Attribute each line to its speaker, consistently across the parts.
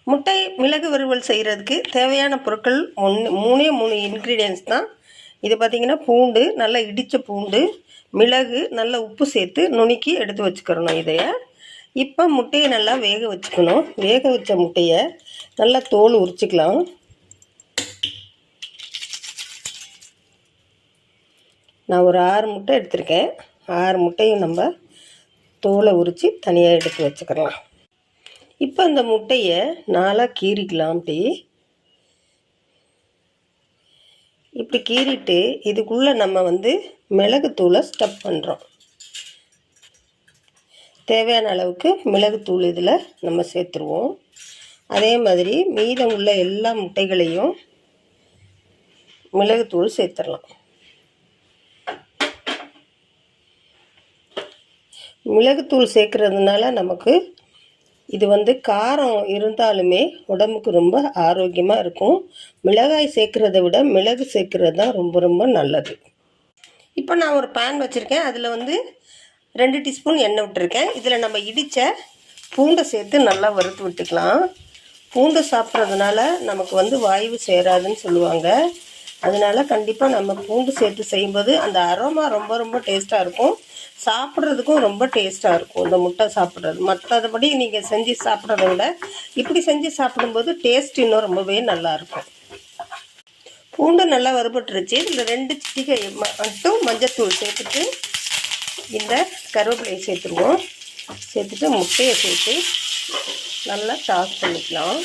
Speaker 1: முட்டை மிளகு வறுவல் செய்கிறதுக்கு தேவையான பொருட்கள் மூணு இன்க்ரீடியன்ஸ் தான். இது பார்த்திங்கன்னா பூண்டு, நல்லா இடித்த பூண்டு, மிளகு, நல்லா உப்பு சேர்த்து நுணுக்கி எடுத்து வச்சுக்கிறணும். இதைய இப்போ முட்டையை நல்லா வேக வச்சுக்கணும். வேக வச்ச முட்டையை நல்லா தோல் உரிச்சிக்கலாம். நான் ஒரு 6 முட்டை எடுத்திருக்கேன். 6 முட்டையும் நம்ம தோலை உரித்து தனியாக எடுத்து வச்சுக்கலாம். இப்போ இந்த முட்டையை நாளாக கீறிக்கலாம். இப்படி கீறிட்டு இதுக்குள்ளே நம்ம மிளகுத்தூளை ஸ்டப் பண்ணுறோம். தேவையான அளவுக்கு மிளகுத்தூள் இதில் நம்ம சேர்த்துருவோம். அதே மாதிரி மீதம் உள்ள எல்லா முட்டைகளையும் மிளகுத்தூள் சேர்த்துடலாம். மிளகுத்தூள் சேர்க்கறதுனால நமக்கு இது காரம் இருந்தாலுமே உடம்புக்கு ரொம்ப ஆரோக்கியமாக இருக்கும். மிளகாய் சேர்க்குறத விட மிளகு சேர்க்குறது தான் ரொம்ப ரொம்ப நல்லது. இப்போ நான் ஒரு பேன் வச்சுருக்கேன். அதில் 2 டீஸ்பூன் எண்ணெய் விட்டுருக்கேன். இதில் நம்ம இடித்த பூண்டை சேர்த்து நல்லா வறுத்து விட்டுக்கலாம். பூண்டு சாப்பிட்றதுனால நமக்கு வாய்வு சேராதுன்னு சொல்லுவாங்க. அதனால் கண்டிப்பாக நம்ம பூண்டு சேர்த்து செய்யும்போது அந்த அரோமா ரொம்ப ரொம்ப டேஸ்ட்டாக இருக்கும். சாப்பிட்றதுக்கும் ரொம்ப டேஸ்ட்டாக இருக்கும் இந்த முட்டை சாப்பிட்றது. மற்றபடி நீங்கள் செஞ்சு சாப்பிட்றத விட இப்படி செஞ்சு சாப்பிடும்போது டேஸ்ட் இன்னும் ரொம்பவே நல்லாயிருக்கும். பூண்டு நல்லா வறுபட்டுருச்சு. இதில் 2 சிட்டிகை மட்டும் மஞ்சத்தூள் சேர்த்துட்டு இந்த கருவேப்பிலையை சேர்த்துருவோம். சேர்த்துட்டு முட்டையை சேர்த்து நல்லா டாஸ் பண்ணிக்கலாம்.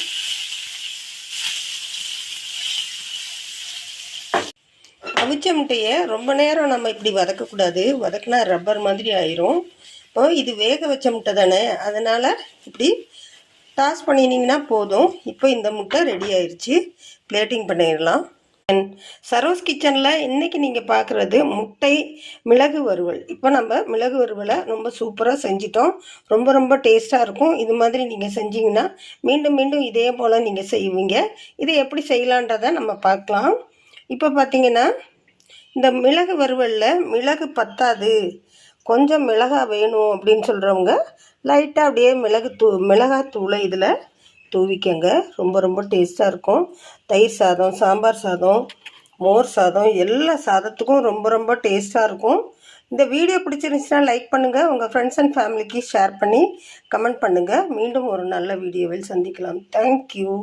Speaker 1: அவிச்ச முட்டையை ரொம்ப நேரம் நம்ம இப்படி வதக்கக்கூடாது. வதக்கினா ரப்பர் மாதிரி ஆயிரும். இப்போ இது வேக வச்ச முட்டை தானே, அதனால் இப்படி டாஸ் பண்ணினீங்கன்னா போதும். இப்போ இந்த முட்டை ரெடி ஆயிடுச்சு. பிளேட்டிங் பண்ணிடலாம். சரோஸ் கிச்சனில் இன்றைக்கி நீங்கள் பார்க்குறது முட்டை மிளகு வறுவல். இப்போ நம்ம மிளகு வறுவலை ரொம்ப சூப்பராக செஞ்சிட்டோம். ரொம்ப ரொம்ப டேஸ்ட்டாக இருக்கும். இது மாதிரி நீங்கள் செஞ்சிங்கன்னா மீண்டும் மீண்டும் இதே போல் நீங்கள் செய்வீங்க. இதை எப்படி செய்யலான்றதை நம்ம பார்க்கலாம். இப்போ பார்த்தீங்கன்னா இந்த மிளகு வறுவலில் மிளகு பத்தாது, கொஞ்சம் மிளகாய் வேணும் அப்படின்னு சொல்கிறவங்க லைட்டாக அப்படியே மிளகாத்தூளை இதில் தூவிக்கங்க. ரொம்ப ரொம்ப டேஸ்ட்டாக இருக்கும். தயிர் சாதம், சாம்பார் சாதம், மோர் சாதம், எல்லா சாதத்துக்கும் ரொம்ப ரொம்ப டேஸ்ட்டாக இருக்கும். இந்த வீடியோ பிடிச்சிருந்துச்சுன்னா லைக் பண்ணுங்கள். உங்கள் ஃப்ரெண்ட்ஸ் அண்ட் ஃபேமிலிக்கு ஷேர் பண்ணி கமெண்ட் பண்ணுங்கள். மீண்டும் ஒரு நல்ல வீடியோவில் சந்திக்கலாம். தேங்க்யூ.